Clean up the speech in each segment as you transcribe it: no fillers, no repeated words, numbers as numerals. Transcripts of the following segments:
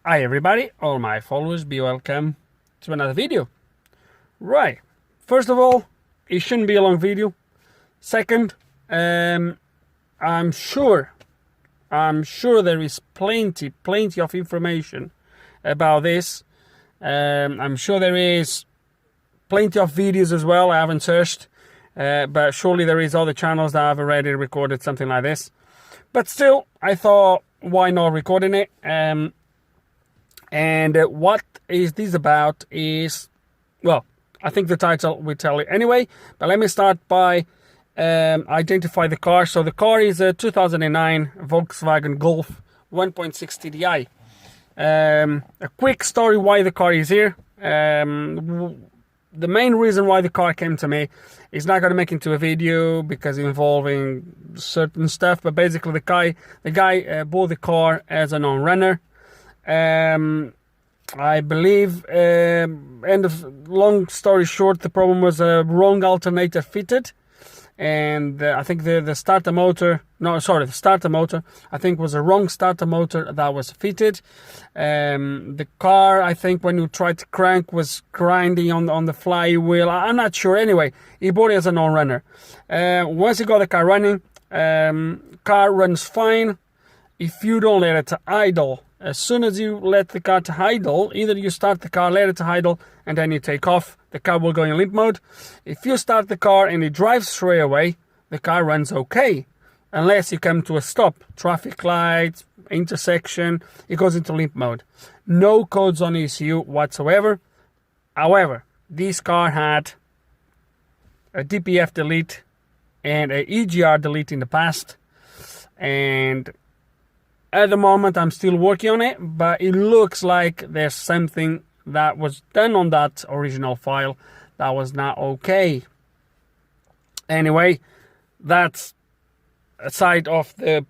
Hi everybody, all my followers, be welcome to another video. Right, first of all, it shouldn't be a long video. Second, I'm sure there is plenty of information about this. I'm sure there is plenty of videos as well. I haven't searched, but surely there is other channels that have already recorded something like this. But still, I thought, why not recording it? And what is this about is, well, I think the title will tell you anyway, but let me start by identify the car. So the car is a 2009 Volkswagen Golf 1.6 TDI. A quick story why the car is here. The main reason why the car came to me is not going to make into a video because involving certain stuff, but basically the guy bought the car as a non-runner. I believe, end of long story short, the problem was a wrong alternator fitted, and I think the starter motor, the starter motor, I think was a wrong starter motor that was fitted. The car, I think when you tried to crank, was grinding on the flywheel. I'm not sure. Anyway, he bought it as a non-runner. Once he got the car running, car runs fine if you don't let it to idle. As soon as you let the car to idle, either you start the car, let it to idle, and then you take off, the car will go in limp mode. If you start the car and it drives straight away, the car runs okay. Unless you come to a stop, traffic lights, intersection, it goes into limp mode. No codes on ECU whatsoever. However, this car had a DPF delete and a EGR delete in the past, and at the moment, I'm still working on it, but it looks like there's something that was done on that original file that was not okay. Anyway, that's aside of the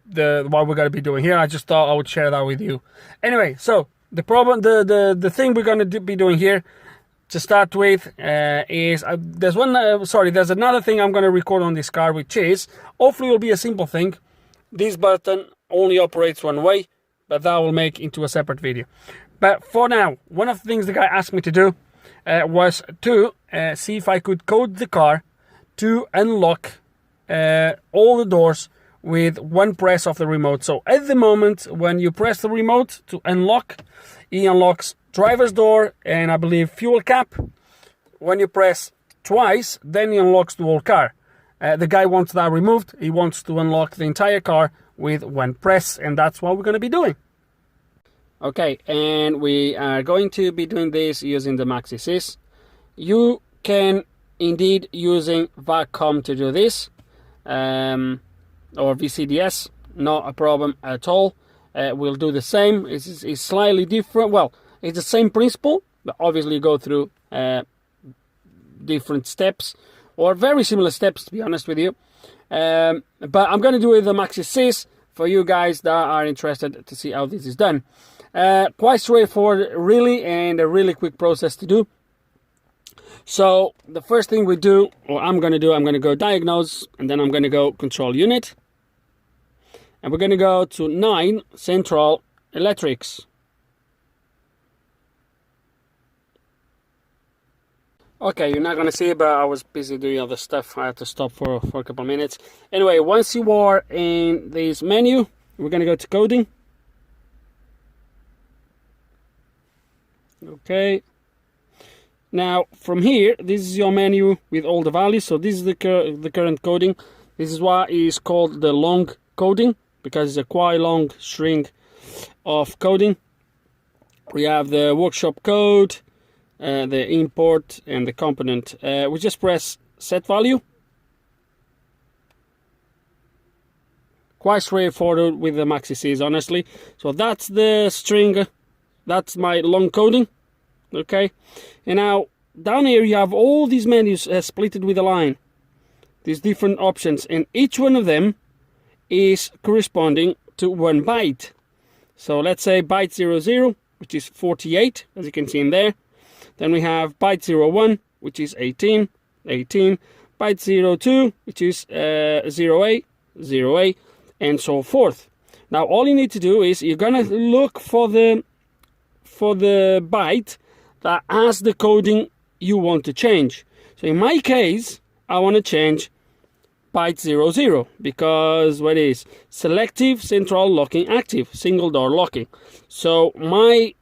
what we're going to be doing here. I just thought I would share that with you. Anyway, so the problem, the thing we're going to be doing here to start with is there's another thing I'm going to record on this car, which is hopefully will be a simple thing. This button only operates one way, but that will make into a separate video. But for now, one of the things the guy asked me to do was to see if I could code the car to unlock all the doors with one press of the remote. So at the moment, when you press the remote to unlock, he unlocks driver's door and I believe fuel cap. When you press twice, then he unlocks the whole car. The guy wants that removed. He wants to unlock the entire car with one press, and that's what we're going to be doing. Okay, and we are going to be doing this using the MaxiSys. You can indeed using VACCOM to do this, or VCDS, not a problem at all. We'll do the same. It's slightly different. Well, it's the same principle, but obviously you go through different steps, or very similar steps, to be honest with you. But I'm going to do it with the MaxiSys for you guys that are interested to see how this is done. Quite straightforward, really, and a really quick process to do. So the first thing we do, or I'm going to go diagnose, and then I'm going to go control unit. And we're going to go to 9 central electrics. Okay, you're not going to see it, but I was busy doing other stuff. I had to stop for a couple of minutes. Anyway, once you are in this menu, we're going to go to coding. Okay. Now, from here, this is your menu with all the values. So this is the current coding. This is what is called the long coding, because it's a quite long string of coding. We have the workshop code, the import and the component. We just press set value. Quite straightforward with the MaxiSys, honestly. So that's the string, that's my long coding. Okay, and now down here you have all these menus splitted with a line, these different options, and each one of them is corresponding to one byte. So let's say byte 00, which is 48, as you can see in there. Then we have byte 01, which is 18, byte 02, which is 08, and so forth. Now all you need to do is you're gonna look for the for the byte that has the coding you want to change. So in my case, I want to change byte 00 because what is selective central locking active, single door locking. So my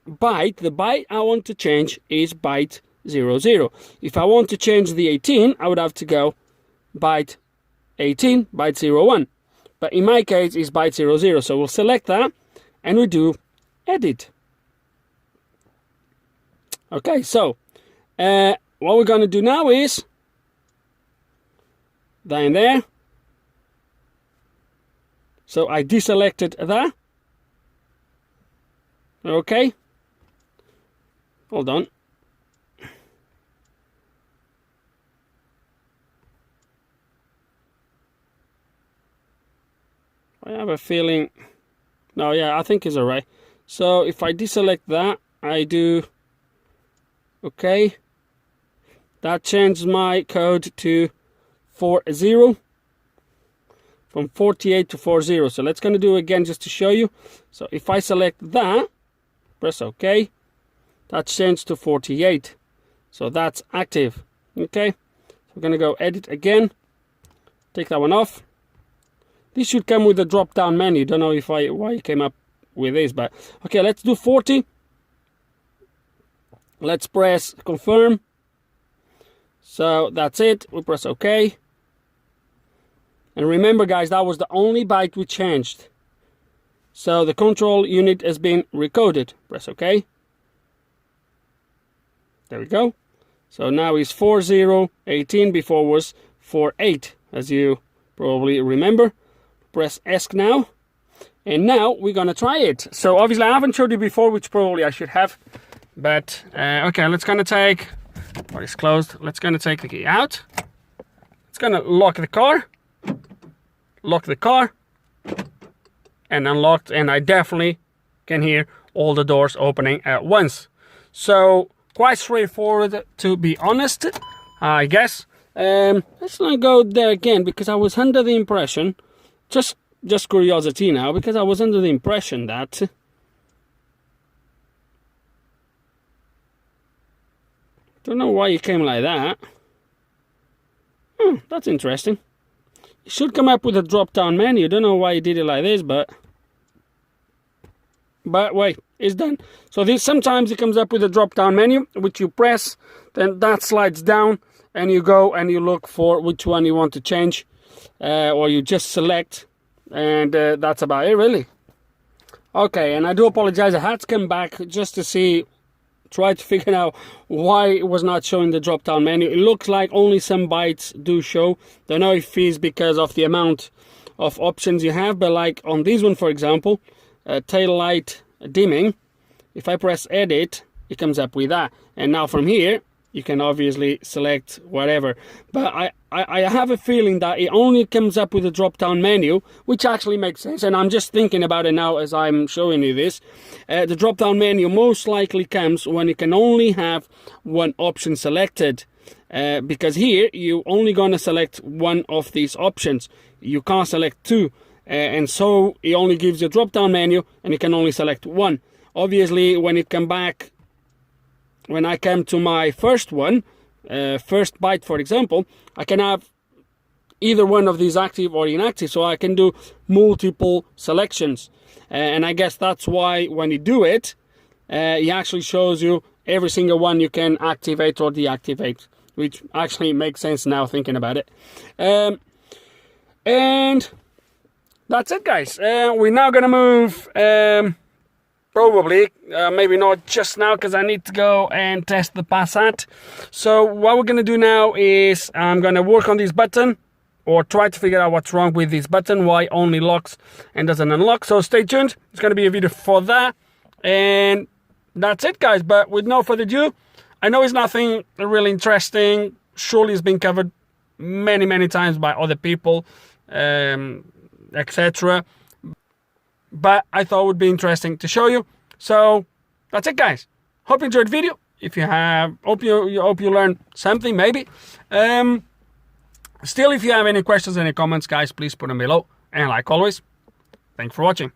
byte, the byte I want to change is byte 00. If I want to change the 18, I would have to go byte 18, byte 01. But in my case, it's byte 00. So we'll select that and we do edit. Okay, so what we're going to do now is down there. So I deselected that. Okay. Hold on. I have a feeling. No, yeah, I think it's alright. So if I deselect that, I do. Okay. That changed my code to 40 from 48 to 40. So let's gonna do it again just to show you. So if I select that, press OK, that's changed to 48. So that's active. Okay, so we're gonna go edit again, take that one off. This should come with a drop down menu. Don't know if why it came up with this, but okay, let's do 40. Let's press confirm. So that's it. We press OK. And remember, guys, that was the only byte we changed. So the control unit has been recoded. Press OK. There we go. So now it's 4018. Before was 48, as you probably remember. Press ESC now. And now we're going to try it. So obviously I haven't showed you before, which probably I should have. But okay, let's gonna take, or it's closed, let's gonna take the key out. It's gonna lock the car, and unlocked, and I definitely can hear all the doors opening at once. So quite straightforward, to be honest, I guess. Let's not go there again, because I was under the impression, just curiosity now, because I was under the impression that don't know why it came like that. That's interesting. It should come up with a drop-down menu. Don't know why it did it like this, but wait, it's done. So this sometimes it comes up with a drop-down menu, which you press, then that slides down, and you go and you look for which one you want to change, or you just select, and that's about it, really. Okay, and I do apologize. I had to come back just to see. Try to figure out why it was not showing the drop down menu. It looks like only some bytes do show. Don't know if it's because of the amount of options you have, but like on this one, for example, tail light dimming, if I press edit, it comes up with that. And now from here, you can obviously select whatever. But I have a feeling that it only comes up with a drop-down menu, which actually makes sense. And I'm just thinking about it now as I'm showing you this. The drop-down menu most likely comes when you can only have one option selected. Because here, you're only going to select one of these options. You can't select two. And so it only gives you a drop-down menu, and you can only select one. Obviously, when it come back, when I come to my first one, first byte, for example, I can have either one of these active or inactive, so I can do multiple selections. And I guess that's why when you do it, it actually shows you every single one you can activate or deactivate, which actually makes sense now thinking about it. And that's it, guys. We're now going to move... Probably, maybe not just now, because I need to go and test the Passat. So what we're going to do now is I'm going to work on this button, or try to figure out what's wrong with this button, why only locks and doesn't unlock. So stay tuned. It's going to be a video for that. And that's it, guys. But with no further ado, I know it's nothing really interesting. Surely it's been covered many, many times by other people, etc. But I thought it would be interesting to show you. So that's it, guys. Hope you enjoyed the video. If you have, hope you learned something, maybe. Still, if you have any questions, any comments, guys, please put them below. And like always, thanks for watching.